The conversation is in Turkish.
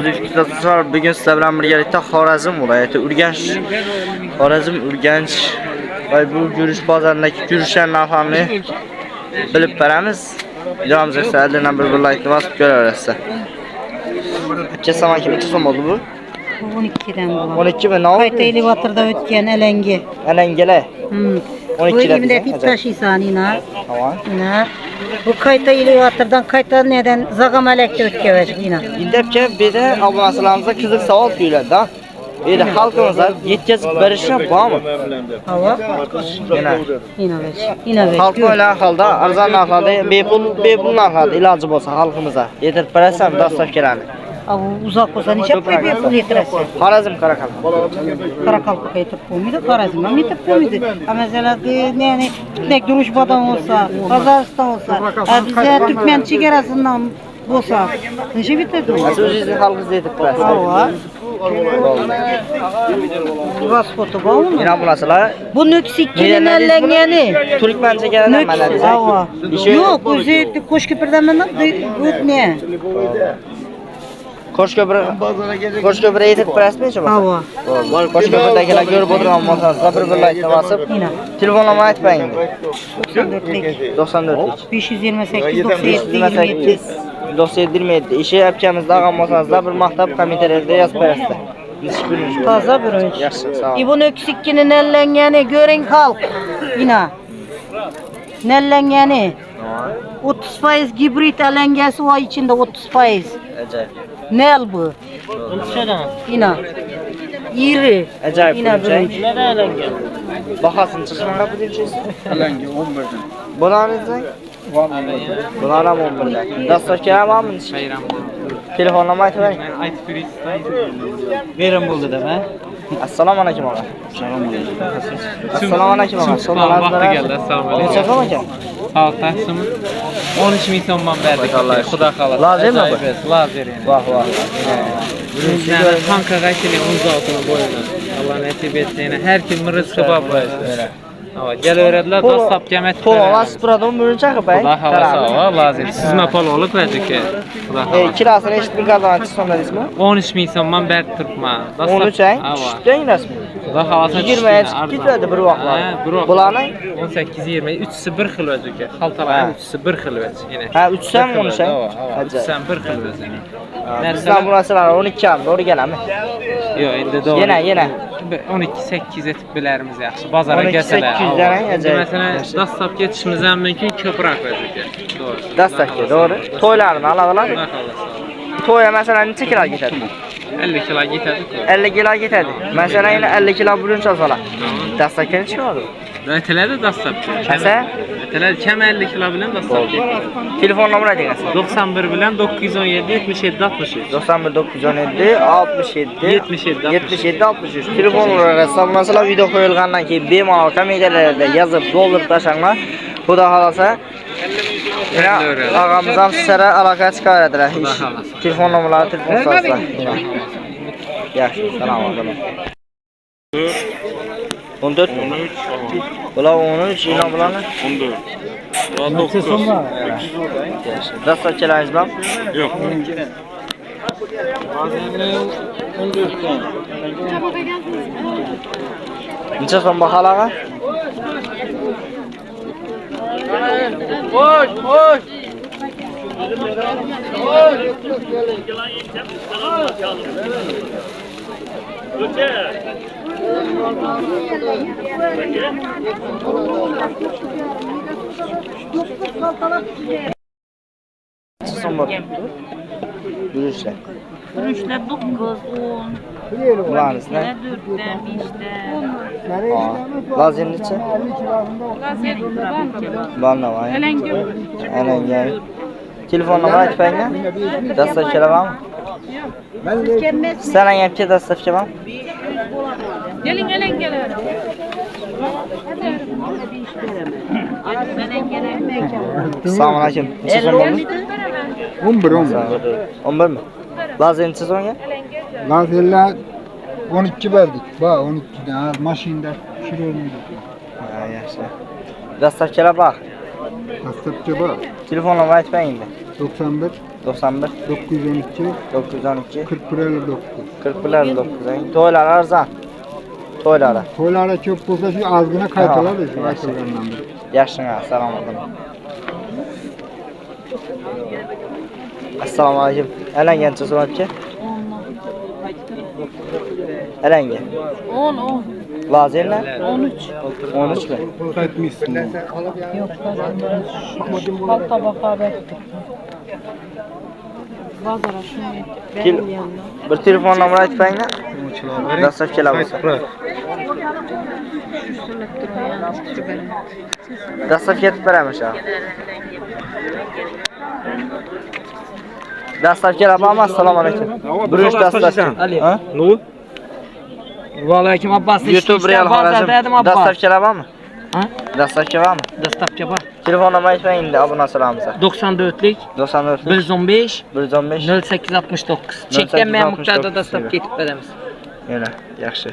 aziz kuzatuvchilar, bugun sizlar bilan birgalikda Xorazm viloyati Urganch va bu yurish bozoridagi yurishlar narxlarini bilib beramiz. Videomiz esa albatta bir like bosib ko'raverasizlar. Qancha so'm necha so'm bo'ldi bu? 12 dan bo'ladi. 12 mi? Qayta elevatorda o'tgan alangi. Alangalar. 12 dan. Bu ip tashiysan ina. Tamam. Ina. Bu qayta elevatordan qayta neden zagamalakda o'tkazib ina. Indepke bir de obunachilarimizga qiziq savol tuyuladi. Endi xalqimizga yetkazib berishni bormi? Havo. Ina ver. Xalq o'ylagan holda arzon narxlarda bepul narxlarda iloji bo'lsa xalqimizga yetirib berasam dastavkalarni. Bu uzoq bo'lsa necha pul bepul yetirasiz? Xorazm Qarakal. Qarakalga qaytib qo'ymaydi, Xorazmga yetib qo'ymaydi. Masalan, ya'ni Tek Duruşbadan olsa, Qozog'iston olsa, bizga Turkmen chegarasidan bo'lsa, necha bitadi? O'zingizning xalqingizga yetib berasiz. Pasporti bormi? Yana bu narsalar Bu nöksikkining allangani. Turkmen chegaradan mana desa. Yo'q, o'zi Qo'shko'pirdan mana bu ne? Qo'shko'pirga yetib berasizmi shunday? Havo. Qo'shko'pirdagilar ko'rib o'tirgan bo'lsangiz, bir like bosib, telefon nomer aytmang. 94 528 97 97 ishi yapacağımızda ağam olsanızda bir mahtap kommentariyada yazıp berasizlar. Toza birinchi. Yaxshi, sağ ol. Bu nöksikkining nallangani ko'ring xalq. Ina. Nallangani. 30% gibrid alangasi voy içinde 30%. Acayip. Nel bu? Ina. Yiri. Acayip. Ina birinchi. Bahasını çıkışmana bu diyeceğiz. Alangi 11'den. Bunlarınızda? Bunlar ama 11'den. Dastavkalar var mı? Telefon numarayı aytmayın. Verim bo'ldi dema. Assalomu alaykum aka. Assalomu alaykum aka. Vaqti keldi. Assalomu alaykum. Necha so'm aka? Soat taqsimi 13 ming so'mdan berdik. Xudo xolasa. Lazimmi bu? Lazim. Vah vah. Bizlar Xanqa qaytini 16 ming bo'yida. Alloh nasib etsa, har kim rizqi bor bo'lsa. Hava gelaveradilar, dastlab jamat. To'g'ri, Spradon birinchi qilib. Xudo xolasa, lazim. Sizma palolib berdik. Xudo xolasa. Kirasini eshitdim qazanchi so'mda deysizmi? 13 ming so'mdan berib turibman. 13 ay. Tushdan rasmi. Xudo xolasa. 20 ay chiqib ketadi bir vaqtlar. Bularning 18 20 uchisi bir xil o'ziga. Xaltalar uchisi bir xil o'zi. Ha, 3 ham 13 ay. Uchisi ham bir xil o'zi. Bizdan bu narsalar 12 ham to'g'ri keladimi? Yo'q, endi to'g'ri. Yana 12 8 etib bilarimiz yaxshi. Bozorga kelsalar. 800 dan ajab. Masalan, dastlab ketishimiz ham mumkin, ko'proq o'ziga. To'g'ri. Dastlabki, to'g'ri. To'ylarni alavhalar. To'y masalan necha kilo ketadi? 50 kilo ketadi. 50 kilo ketadi. Masalan, yana 50 kilo bulincha olsalar. Dastlabki necha bo'ladi? Aytiladi dastlab. Asa? Aytiladi kam 50 kilo bilan dastlab. Telefon nomeri aytingizlar. 91 bilan 917 77 63. 91 917 67 77 63. Telefonlarga salomlasalar, video qo'yilgandan keyin bemalol kommentariyada yozib to'ldirib tashanglar. Xudo xolasa ağamız ham sizlarga aloqa chiqaradilar. Telefon nomerlari, telefon so'zlar. Yaxshi, salom alaykum. 14 Bular 13, ino bularni 14. 9. Dastavkalarınız var? Yo'q. 14'den. Necha so'm baholarga? Oy. Son bak. Yürüyüşler. Yurishlar 9 10. Bularınız ne? 4'ten 5'ten. Lazım neçe? Bana var. Alangi. Telefon numarayı aytmayın. Dastavkalar var mı? Sen yapacak dastavka var mı? Gelin. Assalomu alaykum. Necha so'm bo'ldi? 11. 11 mi? Lazım necha so'mga? Lazerler 12 verdik. Bak 12'den maşinde şiriniydi. Ha, yaxshi. Dastavkalar bor. Kastetçe bak. Telefon numarayı aytmayın endi. 91 91 912 912 41 41 To'ylar arzon. To'ylari. To'ylari ko'p bo'lsa shu ozgina qaytaradi shu aytilgandan beri. Yaxshi, assalomu alaykum. Assalomu alaykum. Alangancha so'rabchi? Alanga. 10. Vazelni? 13. 13 mi? Qaytmaysiz. Yok, kalta bakarak. Bazara şunu Kil- benim yanına. Bir telefon nomeri aytpanglar. Dastlab kelamiz. Dastlab ketib beramiz ha. Dastlab kelaman. Assalomu alaykum. Birinchi dastlab. Ha? Nu? Va alaykum Abbas. YouTube real Xorazm. Dastlab kelamanmi? Ha? Dastlab kelamanmi? Dastlabki bor. Telefon nomeri aytpang endi obunachilarimizga. 94lik 94 115 115 0869. Cheklanmayan miqdorda dastlab ketib beramiz. Yana yaxshi.